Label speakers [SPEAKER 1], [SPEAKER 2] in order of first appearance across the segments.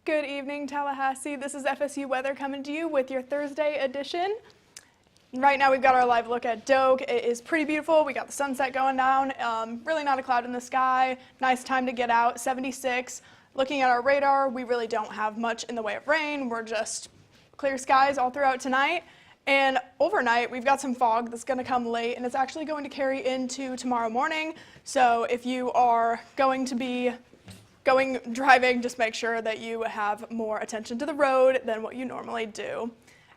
[SPEAKER 1] Good evening, Tallahassee. This is FSU Weather coming to you with your Thursday edition. Right now we've got our live look at Doak. It is pretty beautiful. We got the sunset going down. Really not a cloud in the sky. Nice time to get out, 76. Looking at our radar, we really don't have much in the way of rain. We're just clear skies all throughout tonight. And overnight, we've got some fog that's going to come late, and it's actually going to carry into tomorrow morning. So if you are going to be driving, just make sure that you have more attention to the road than what you normally do.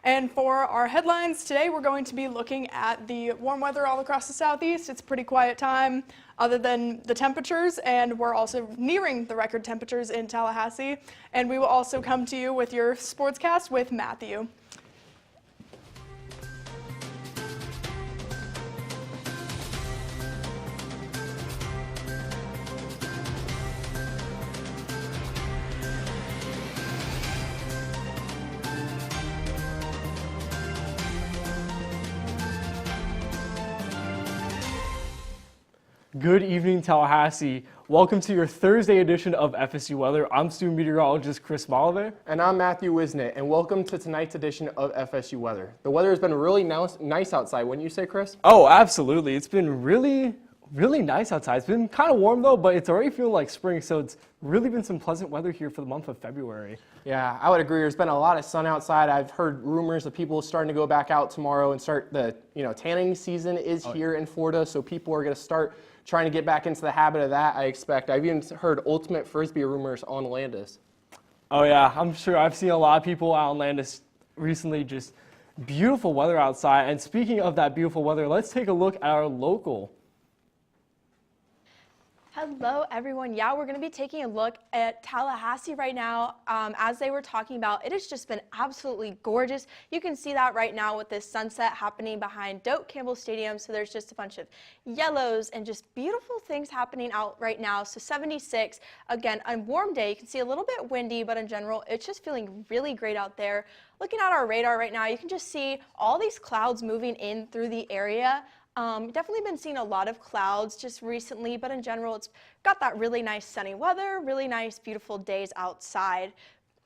[SPEAKER 1] And for our headlines today, we're going to be looking at the warm weather all across the southeast. It's a pretty quiet time other than the temperatures, and we're also nearing the record temperatures in Tallahassee. And we will also come to you with your sportscast with Matthew.
[SPEAKER 2] Good evening, Tallahassee. Welcome to your Thursday edition of FSU Weather. I'm student meteorologist Chris Molliver.
[SPEAKER 3] And I'm Matthew Wisnett, and welcome to tonight's edition of FSU Weather. The weather has been really nice outside, wouldn't you say, Chris?
[SPEAKER 2] Oh, absolutely. It's been really nice outside. It's been kind of warm, though, but it's already feeling like spring, so it's really been some pleasant weather here for the month of February.
[SPEAKER 3] Yeah, I would agree. There's been a lot of sun outside. I've heard rumors of people starting to go back out tomorrow and start the tanning season is here in Florida, so people are going to start trying to get back into the habit of that, I expect. I've even heard ultimate Frisbee rumors on Landis.
[SPEAKER 2] Oh, yeah. I'm sure I've seen a lot of people out on Landis recently. Just beautiful weather outside. And speaking of that beautiful weather, let's take a look at our local.
[SPEAKER 4] Hello, everyone. Yeah, we're going to be taking a look at Tallahassee right now. As they were talking about, it has just been absolutely gorgeous. You can see that right now with this sunset happening behind Doak Campbell Stadium. So there's just a bunch of yellows and just beautiful things happening out right now. So 76, again, a warm day. You can see a little bit windy, but in general, it's just feeling really great out there. Looking at our radar right now, you can just see all these clouds moving in through the area. Definitely been seeing a lot of clouds just recently, but in general, it's got that really nice sunny weather, really nice, beautiful days outside.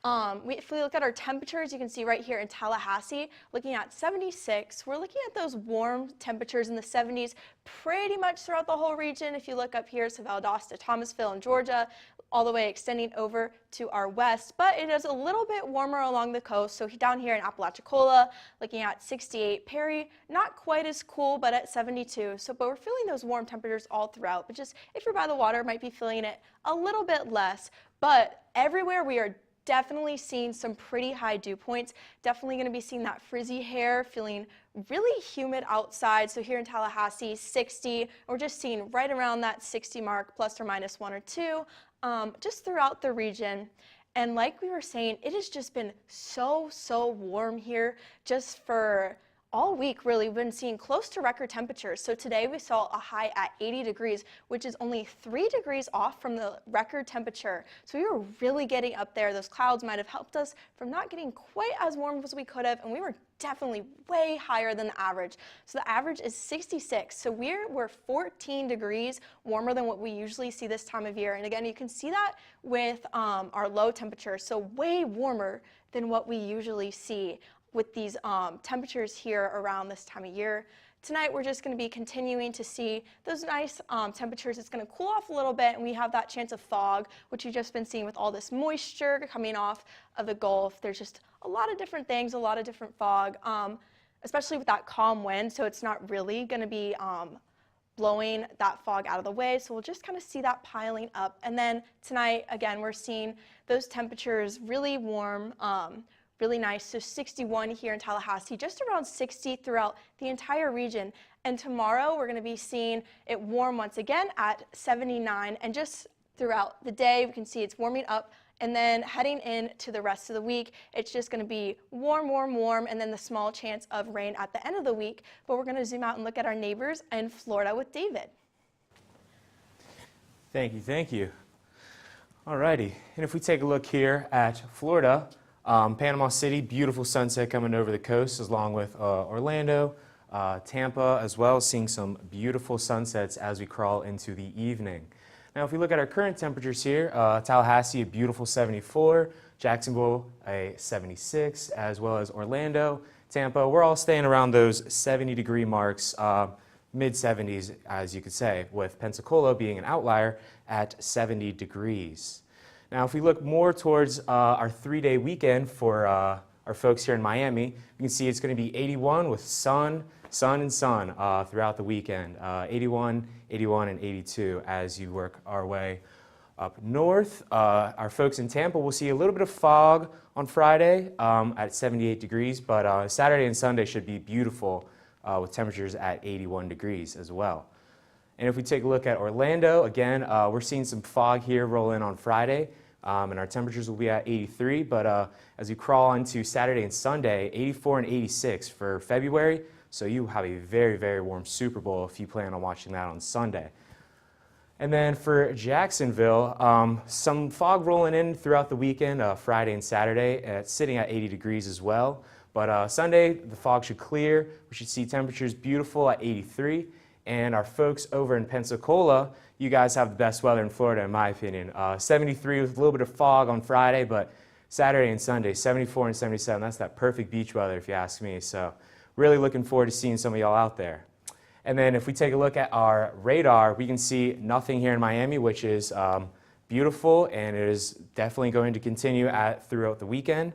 [SPEAKER 4] If we look at our temperatures, you can see right here in Tallahassee, looking at 76, we're looking at those warm temperatures in the 70s pretty much throughout the whole region. If you look up here, so Valdosta, Thomasville, and Georgia, all the way extending over to our west, but it is a little bit warmer along the coast. So down here in Apalachicola, looking at 68, Perry, not quite as cool, but at 72. But we're feeling those warm temperatures all throughout, but just if you're by the water, might be feeling it a little bit less. But everywhere we are definitely seeing some pretty high dew points. Definitely going to be seeing that frizzy hair, feeling really humid outside. So here in Tallahassee, 60. We're just seeing right around that 60 mark, plus or minus 1 or 2, just throughout the region. And like we were saying, it has just been so warm here just for all week, really. We've been seeing close to record temperatures. So today we saw a high at 80 degrees, which is only 3 degrees off from the record temperature. So we were really getting up there. Those clouds might have helped us from not getting quite as warm as we could have, and we were definitely way higher than the average. So the average is 66. So we're 14 degrees warmer than what we usually see this time of year. And again, you can see that with our low temperature. So way warmer than what we usually see with these temperatures here around this time of year. Tonight, we're just going to be continuing to see those nice temperatures. It's going to cool off a little bit, and we have that chance of fog, which you've just been seeing with all this moisture coming off of the Gulf. There's just a lot of different things, a lot of different fog, especially with that calm wind, so it's not really going to be blowing that fog out of the way. So we'll just kind of see that piling up. And then tonight, again, we're seeing those temperatures really warm, really nice. So 61 here in Tallahassee, just around 60 throughout the entire region. And tomorrow we're going to be seeing it warm once again at 79. And just throughout the day, we can see it's warming up. And then heading into the rest of the week, it's just going to be warm, and then the small chance of rain at the end of the week. But we're going to zoom out and look at our neighbors in Florida with David.
[SPEAKER 5] Thank you. Alrighty, and if we take a look here at Florida, Panama City, beautiful sunset coming over the coast, along with Orlando, Tampa as well, seeing some beautiful sunsets as we crawl into the evening. Now, if we look at our current temperatures here, Tallahassee, a beautiful 74, Jacksonville, a 76, as well as Orlando, Tampa. We're all staying around those 70-degree marks, mid-70s, as you could say, with Pensacola being an outlier at 70 degrees. Now, if we look more towards our 3-day weekend for our folks here in Miami, you can see it's going to be 81 with sun, and sun throughout the weekend. 81, 81, and 82 as you work our way up north. Our folks in Tampa will see a little bit of fog on Friday at 78 degrees, but Saturday and Sunday should be beautiful with temperatures at 81 degrees as well. And if we take a look at Orlando, again, we're seeing some fog here roll in on Friday, and our temperatures will be at 83, but as we crawl into Saturday and Sunday, 84 and 86 for February, so you have a very, very warm Super Bowl if you plan on watching that on Sunday. And then for Jacksonville, some fog rolling in throughout the weekend, Friday and Saturday. It's sitting at 80 degrees as well. But Sunday, the fog should clear. We should see temperatures beautiful at 83. And our folks over in Pensacola, you guys have the best weather in Florida, in my opinion. 73 with a little bit of fog on Friday, but Saturday and Sunday, 74 and 77. That's that perfect beach weather, if you ask me. So really looking forward to seeing some of y'all out there. And then if we take a look at our radar, we can see nothing here in Miami, which is beautiful, and it is definitely going to continue throughout the weekend.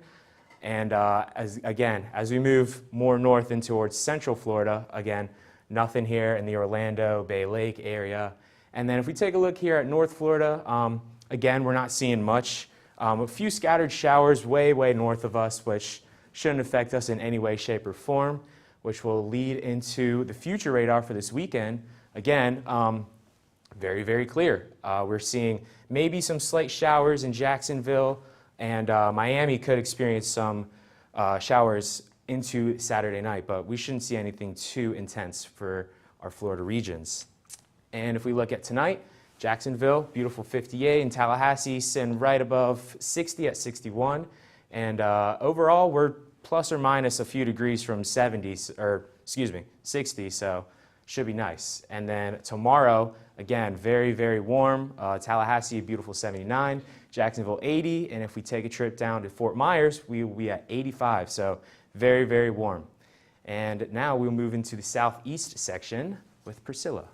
[SPEAKER 5] And as we move more north and towards central Florida, again, nothing here in the Orlando, Bay Lake area. And then if we take a look here at North Florida, again, we're not seeing much. A few scattered showers way, way north of us, which shouldn't affect us in any way, shape, or form, which will lead into the future radar for this weekend. Again, very, very clear. We're seeing maybe some slight showers in Jacksonville, and Miami could experience some showers into Saturday night, but we shouldn't see anything too intense for our Florida regions. And if we look at tonight, Jacksonville, beautiful 58, and Tallahassee sitting right above 60 at 61. And overall, we're plus or minus a few degrees from 60, so should be nice. And then tomorrow, again, very, very warm. Tallahassee, a beautiful 79. Jacksonville, 80. And if we take a trip down to Fort Myers, we will be at 85. So very, very warm. And now we'll move into the southeast section with Priscilla.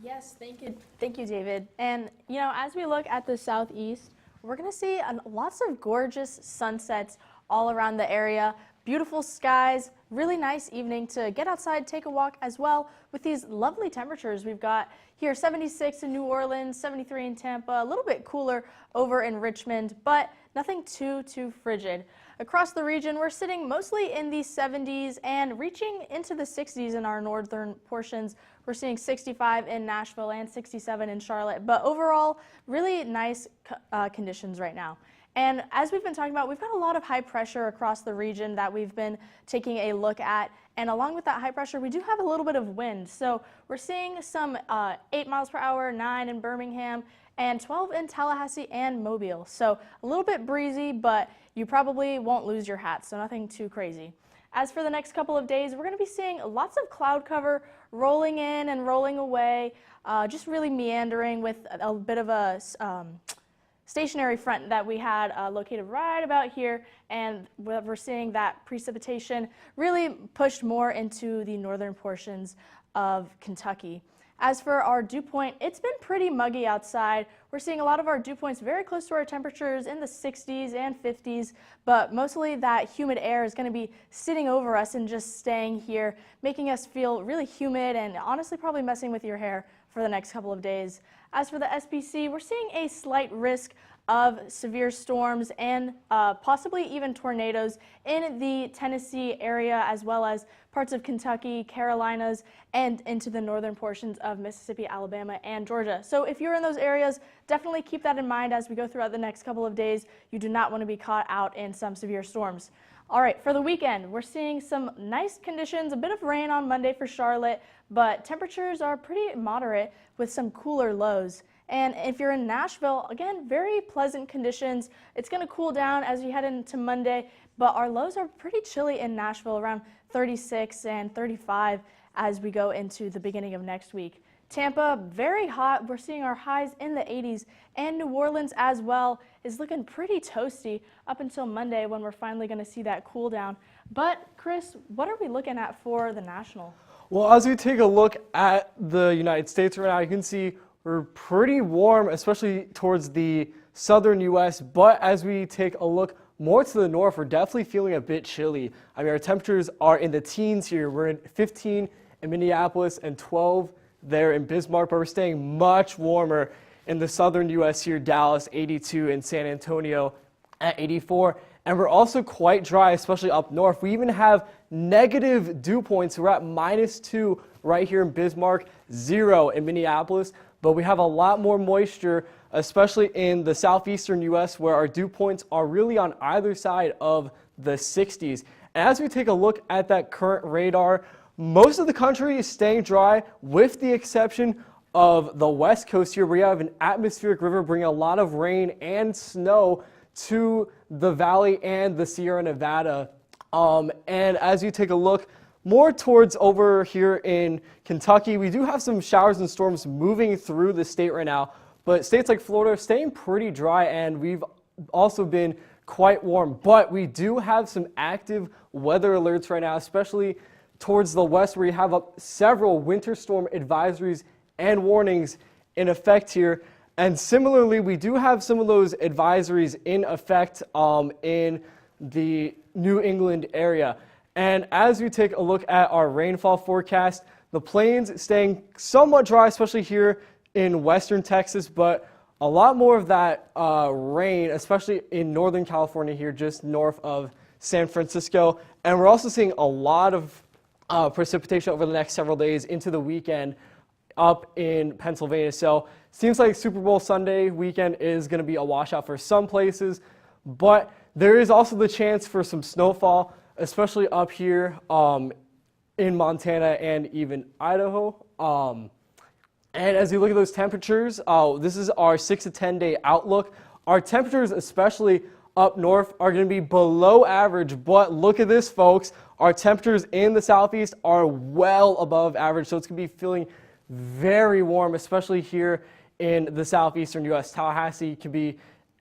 [SPEAKER 4] Yes, thank you, David. And as we look at the southeast, we're going to see lots of gorgeous sunsets all around the area. Beautiful skies, really nice evening to get outside, take a walk as well with these lovely temperatures. We've got here 76 in New Orleans, 73 in Tampa, a little bit cooler over in Richmond, but nothing too frigid. Across the region, we're sitting mostly in the 70s and reaching into the 60s in our northern portions. We're seeing 65 in Nashville and 67 in Charlotte, but overall, really nice conditions right now. And as we've been talking about, we've got a lot of high pressure across the region that we've been taking a look at. And along with that high pressure, we do have a little bit of wind. So we're seeing some 8 miles per hour, 9 in Birmingham, and 12 in Tallahassee and Mobile. So a little bit breezy, but you probably won't lose your hat, so nothing too crazy. As for the next couple of days, we're going to be seeing lots of cloud cover rolling in and rolling away, just really meandering with a bit of a stationary front that we had located right about here, and we're seeing that precipitation really pushed more into the northern portions of Kentucky. As for our dew point, it's been pretty muggy outside. We're seeing a lot of our dew points very close to our temperatures in the 60s and 50s, but mostly that humid air is going to be sitting over us and just staying here, making us feel really humid and honestly probably messing with your hair for the next couple of days. As for the SPC, we're seeing a slight risk of severe storms and possibly even tornadoes in the Tennessee area, as well as parts of Kentucky, Carolinas, and into the northern portions of Mississippi, Alabama, and Georgia. So if you're in those areas, definitely keep that in mind as we go throughout the next couple of days. You do not want to be caught out in some severe storms. All right, for the weekend, we're seeing some nice conditions, a bit of rain on Monday for Charlotte, but temperatures are pretty moderate with some cooler lows. And if you're in Nashville, again, very pleasant conditions. It's going to cool down as we head into Monday, but our lows are pretty chilly in Nashville, around 36 and 35 as we go into the beginning of next week.
[SPEAKER 6] Tampa, very hot. We're seeing our highs in the 80s, and New Orleans as well is looking pretty toasty up until Monday when we're finally going to see that cool down. But Chris, what are we looking at for the National?
[SPEAKER 2] Well, as we take a look at the United States right now, you can see we're pretty warm, especially towards the southern U.S., but as we take a look more to the north, we're definitely feeling a bit chilly. I mean, our temperatures are in the teens here. We're in 15 in Minneapolis and 12 there in Bismarck, but we're staying much warmer in the southern U.S. here, Dallas 82 and San Antonio at 84. And we're also quite dry, especially up north. We even have negative dew points. We're at -2 right here in Bismarck, 0 in Minneapolis, but we have a lot more moisture, especially in the southeastern U.S., where our dew points are really on either side of the 60s. And as we take a look at that current radar, most of the country is staying dry, with the exception of the west coast here. We have an atmospheric river bringing a lot of rain and snow to the valley and the Sierra Nevada. And as you take a look more towards over here in Kentucky, we do have some showers and storms moving through the state right now. But states like Florida are staying pretty dry, and we've also been quite warm. But we do have some active weather alerts right now, especially towards the west, where you have several winter storm advisories and warnings in effect here. And similarly, we do have some of those advisories in effect in the New England area. And as we take a look at our rainfall forecast, the plains staying somewhat dry, especially here in western Texas, but a lot more of that rain, especially in Northern California here, just north of San Francisco. And we're also seeing a lot of precipitation over the next several days into the weekend up in Pennsylvania. So seems like Super Bowl Sunday weekend is going to be a washout for some places, but there is also the chance for some snowfall, especially up here in Montana and even Idaho. And as you look at those temperatures, this is our 6 to 10 day outlook. Our temperatures, especially up north, are going to be below average, but look at this, folks. Our temperatures in the southeast are well above average, so it's going to be feeling very warm, especially here in the southeastern U.S. Tallahassee can be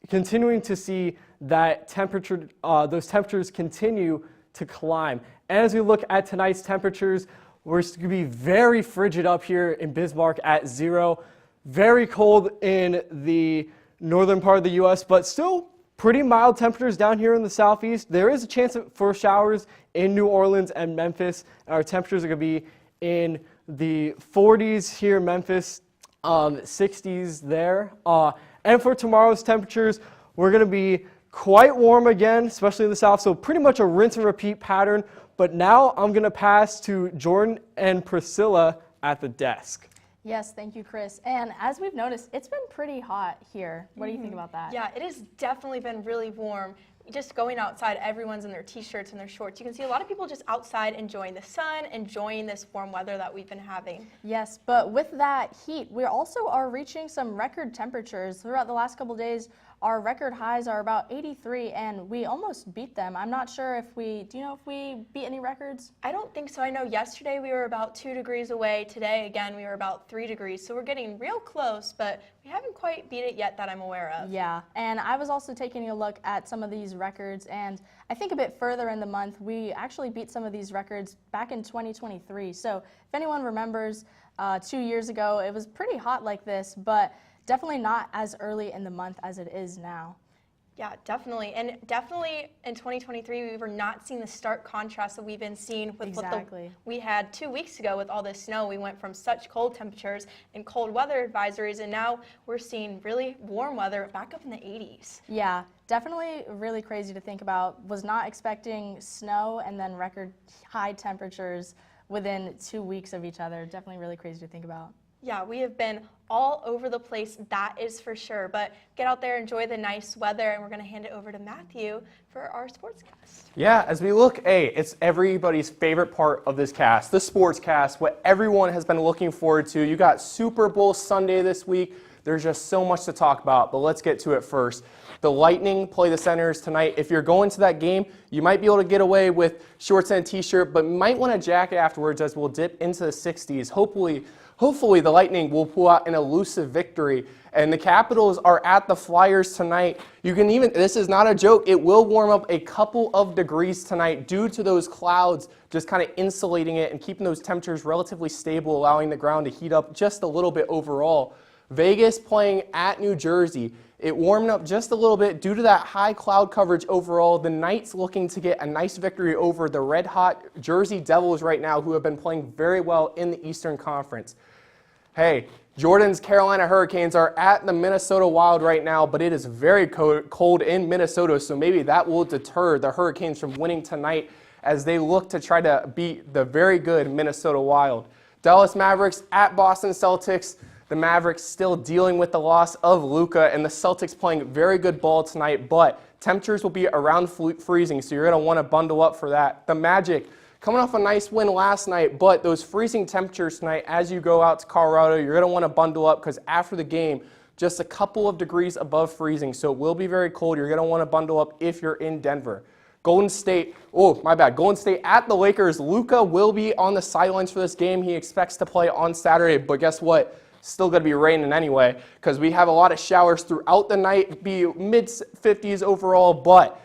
[SPEAKER 2] continuing to see that temperature, those temperatures continue to climb. And as we look at tonight's temperatures, we're going to be very frigid up here in Bismarck at 0, very cold in the northern part of the U.S., but still pretty mild temperatures down here in the southeast. There is a chance for showers in New Orleans and Memphis. Our temperatures are going to be in the 40s here in Memphis, 60s there. And for tomorrow's temperatures, we're going to be quite warm again, especially in the south, so pretty much a rinse and repeat pattern. But now I'm going to pass to Jordan and Priscilla at the desk.
[SPEAKER 6] Yes, thank you, Chris. And as we've noticed, it's been pretty hot here. What do you think about that?
[SPEAKER 4] Yeah, it has definitely been really warm. Just going outside, everyone's in their t-shirts and their shorts. You can see a lot of people just outside enjoying the sun, enjoying this warm weather that we've been having.
[SPEAKER 6] Yes, but with that heat, we also are reaching some record temperatures. Throughout the last couple of days, our record highs are about 83, and we almost beat them. I'm not sure if do you know if we beat any records?
[SPEAKER 4] I don't think so. I know yesterday we were about 2 degrees away. Today, again, we were about 3 degrees. So we're getting real close, but we haven't quite beat it yet that I'm aware of.
[SPEAKER 6] Yeah, and I was also taking a look at some of these records, and I think a bit further in the month, we actually beat some of these records back in 2023. So if anyone remembers, 2 years ago, it was pretty hot like this, but definitely not as early in the month as it is now.
[SPEAKER 4] Yeah, definitely. And definitely in 2023, we were not seeing the stark contrast that we've been seeing with what we had 2 weeks ago with all this snow. We went from such cold temperatures and cold weather advisories, and now we're seeing really warm weather back up in the 80s.
[SPEAKER 6] Yeah, definitely really crazy to think about. Was not expecting snow and then record high temperatures within 2 weeks of each other. Definitely really crazy to think about.
[SPEAKER 4] Yeah, we have been all over the place, that is for sure. But get out there, enjoy the nice weather, and we're going to hand it over to Matthew for our sportscast.
[SPEAKER 3] Yeah, as we look, it's everybody's favorite part of this cast, the sportscast, what everyone has been looking forward to. You got Super Bowl Sunday this week. There's just so much to talk about, but let's get to it first. The Lightning play the Senators tonight. If you're going to that game, you might be able to get away with shorts and a t-shirt, but might want a jacket afterwards as we'll dip into the 60s. hopefully the Lightning will pull out an elusive victory. And the Capitals are at the Flyers tonight. You can even, this is not a joke, it will warm up a couple of degrees tonight due to those clouds just kind of insulating it and keeping those temperatures relatively stable, allowing the ground to heat up just a little bit overall. Vegas playing at New Jersey. It warmed up just a little bit due to that high cloud coverage overall. The Knights looking to get a nice victory over the red-hot Jersey Devils right now, who have been playing very well in the Eastern Conference. Hey, Jordan's Carolina Hurricanes are at the Minnesota Wild right now, but it is very cold in Minnesota, so maybe that will deter the Hurricanes from winning tonight as they look to try to beat the very good Minnesota Wild. Dallas Mavericks at Boston Celtics. The Mavericks still dealing with the loss of Luka, and the Celtics playing very good ball tonight, but temperatures will be around freezing, so you're going to want to bundle up for that. The Magic coming off a nice win last night, but those freezing temperatures tonight as you go out to Colorado, you're going to want to bundle up because after the game, just a couple of degrees above freezing, so it will be very cold. You're going to want to bundle up if you're in Denver. Golden State at the Lakers. Luka will be on the sidelines for this game. He expects to play on Saturday, but guess what? Still going to be raining anyway because we have a lot of showers throughout the night, be mid-50s overall, but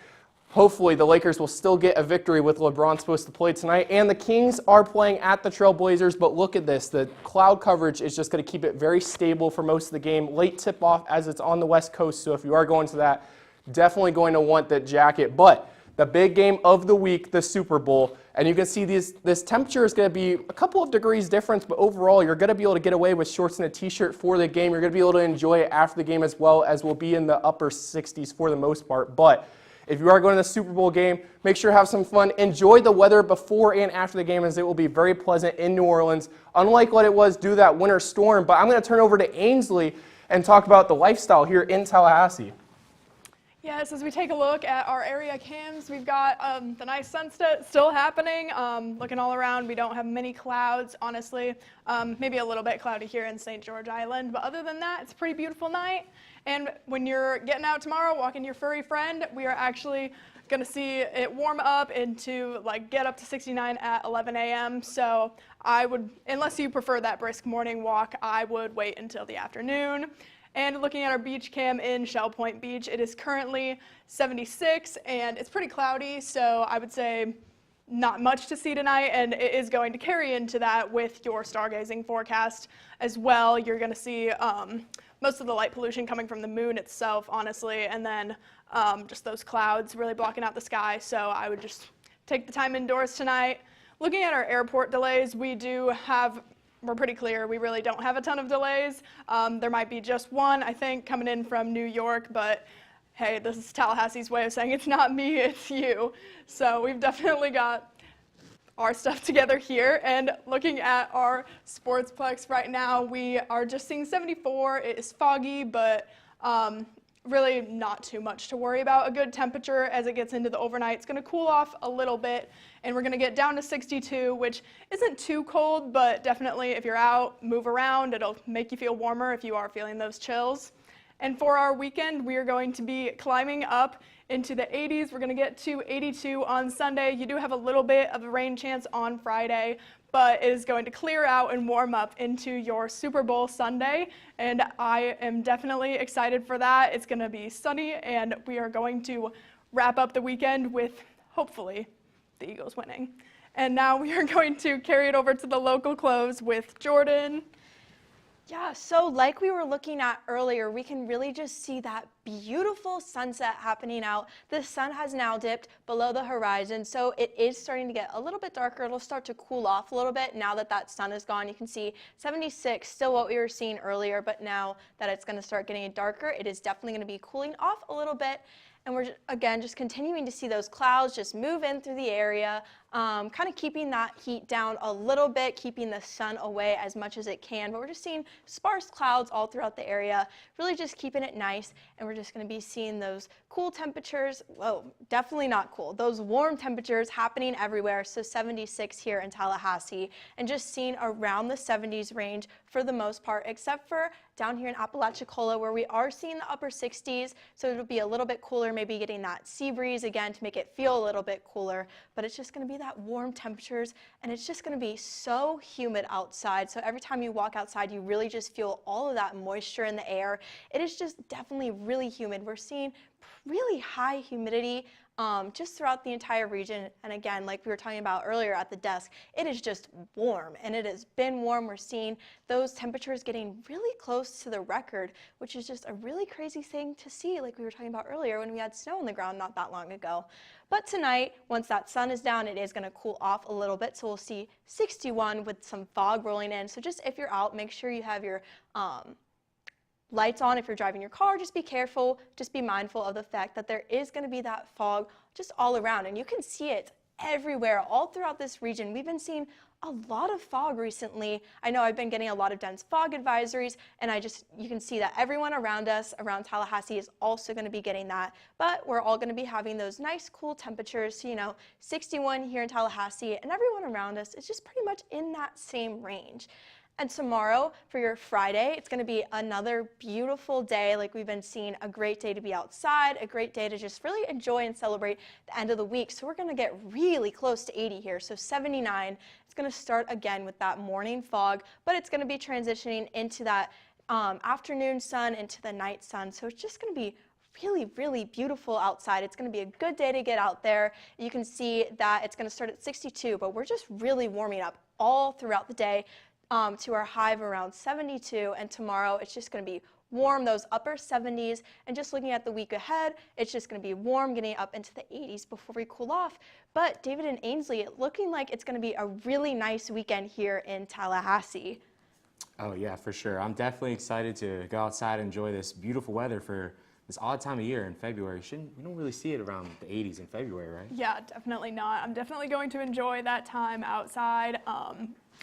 [SPEAKER 3] hopefully the Lakers will still get a victory with LeBron supposed to play tonight. And the Kings are playing at the Trailblazers, but look at this. The cloud coverage is just going to keep it very stable for most of the game. Late tip-off as it's on the West Coast, so if you are going to that, definitely going to want that jacket. But the big game of the week, the Super Bowl, and you can see this temperature is going to be a couple of degrees difference, but overall you're going to be able to get away with shorts and a t-shirt for the game. You're going to be able to enjoy it after the game as well, as we'll be in the upper 60s for the most part. But if you are going to the Super Bowl game, make sure to have some fun. Enjoy the weather before and after the game, as it will be very pleasant in New Orleans, unlike what it was due to that winter storm. But I'm going to turn over to Ainsley and talk about the lifestyle here in Tallahassee.
[SPEAKER 1] Yes, as we take a look at our area cams, we've got the nice sunset still happening. Looking all around, we don't have many clouds, honestly. Maybe a little bit cloudy here in St. George Island, but other than that, it's a pretty beautiful night. And when you're getting out tomorrow, walking your furry friend, we are actually going to see it warm up into, like, get up to 69 at 11 a.m. So I would, unless you prefer that brisk morning walk, I would wait until the afternoon. And looking at our beach cam in Shell Point Beach, it is currently 76 and it's pretty cloudy, so I would say not much to see tonight, and it is going to carry into that with your stargazing forecast as well. You're going to see most of the light pollution coming from the moon itself, honestly, and then just those clouds really blocking out the sky, so I would just take the time indoors tonight. Looking at our airport delays, we're pretty clear. We really don't have a ton of delays. There might be just one, I think, coming in from New York, but hey, this is Tallahassee's way of saying it's not me, it's you. So we've definitely got our stuff together here. And looking at our Sportsplex right now, we are just seeing 74. It is foggy, but really not too much to worry about. A good temperature as it gets into the overnight. It's going to cool off a little bit, and we're going to get down to 62, which isn't too cold, but definitely if you're out, move around. It'll make you feel warmer if you are feeling those chills. And for our weekend, we are going to be climbing up into the 80s. We're going to get to 82 on Sunday. You do have a little bit of a rain chance on Friday, but it is going to clear out and warm up into your Super Bowl Sunday, and I am definitely excited for that. It's going to be sunny, and we are going to wrap up the weekend with, hopefully, the Eagles winning. And now we are going to carry it over to the local close with Jordan.
[SPEAKER 4] Yeah, so like we were looking at earlier, we can really just see that beautiful sunset happening out. The sun has now dipped below the horizon, so it is starting to get a little bit darker. It'll start to cool off a little bit now that that sun is gone. You can see 76, still what we were seeing earlier, but now that it's going to start getting darker, it is definitely going to be cooling off a little bit. And we're, again, just continuing to see those clouds just move in through the area, kind of keeping that heat down a little bit, keeping the sun away as much as it can. But we're just seeing sparse clouds all throughout the area, really just keeping it nice. And we're just going to be seeing those cool temperatures, well, definitely not cool, those warm temperatures happening everywhere. So 76 here in Tallahassee, and just seeing around the 70s range for the most part, except for down here in Apalachicola, where we are seeing the upper 60s. So it'll be a little bit cooler, maybe getting that sea breeze again to make it feel a little bit cooler. But it's just going to be that that warm temperatures, and it's just going to be so humid outside. So every time you walk outside, you really just feel all of that moisture in the air. It is just definitely really humid. We're seeing really high humidity just throughout the entire region. And again, like we were talking about earlier at the desk, it is just warm, and it has been warm. We're seeing those temperatures getting really close to the record, which is just a really crazy thing to see, like we were talking about earlier when we had snow on the ground not that long ago. But tonight, once that sun is down, it is going to cool off a little bit, so we'll see 61 with some fog rolling in. So just if you're out, make sure you have your lights on. If you're driving your car, just be careful, just be mindful of the fact that there is going to be that fog just all around, and you can see it everywhere, all throughout this region. We've been seeing a lot of fog recently. I know I've been getting a lot of dense fog advisories, and you can see that everyone around us, around Tallahassee, is also going to be getting that, but we're all going to be having those nice cool temperatures. So, 61 here in Tallahassee, and everyone around us is just pretty much in that same range. And tomorrow, for your Friday, it's going to be another beautiful day. Like we've been seeing, a great day to be outside, a great day to just really enjoy and celebrate the end of the week. So we're going to get really close to 80 here. So 79, it's going to start again with that morning fog, but it's going to be transitioning into that afternoon sun, into the night sun. So it's just going to be really, really beautiful outside. It's going to be a good day to get out there. You can see that it's going to start at 62, but we're just really warming up all throughout the day to our high of around 72, and tomorrow it's just going to be warm, those upper 70s, and just looking at the week ahead, it's just going to be warm, getting up into the 80s before we cool off. But David and Ainsley, looking like it's going to be a really nice weekend here in Tallahassee.
[SPEAKER 5] Oh yeah, for sure. I'm definitely excited to go outside and enjoy this beautiful weather for this odd time of year in February. We don't really see it around the 80s in February, right?
[SPEAKER 1] Yeah, definitely not. I'm definitely going to enjoy that time outside.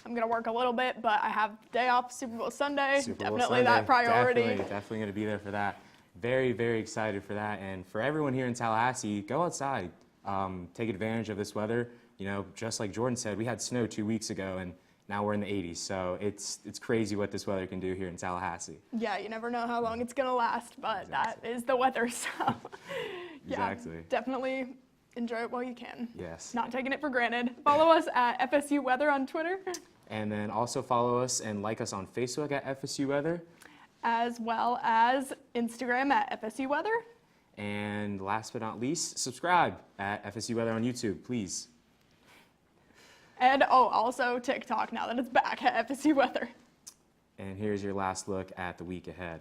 [SPEAKER 1] I'm going to work a little bit, but I have day off Super Bowl Sunday.
[SPEAKER 5] Super Bowl
[SPEAKER 1] Definitely
[SPEAKER 5] Sunday,
[SPEAKER 1] that priority.
[SPEAKER 5] Definitely going to be there for that. Very, very excited for that. And for everyone here in Tallahassee, go outside. Take advantage of this weather. You know, just like Jordan said, we had snow 2 weeks ago, and now we're in the 80s. So it's crazy what this weather can do here in Tallahassee.
[SPEAKER 1] Yeah, you never know how long it's going to last, but
[SPEAKER 5] Exactly.
[SPEAKER 1] that is the weather. So yeah,
[SPEAKER 5] Exactly.
[SPEAKER 1] definitely enjoy it while you can.
[SPEAKER 5] Yes.
[SPEAKER 1] Not taking it for granted. Follow us at FSU Weather on Twitter,
[SPEAKER 5] And then also follow us and like us on Facebook at FSU Weather.
[SPEAKER 1] as well as Instagram at FSU Weather.
[SPEAKER 5] And last but not least, subscribe at FSU Weather on YouTube, please.
[SPEAKER 1] And also TikTok now that it's back at FSU Weather.
[SPEAKER 5] And here's your last look at the week ahead.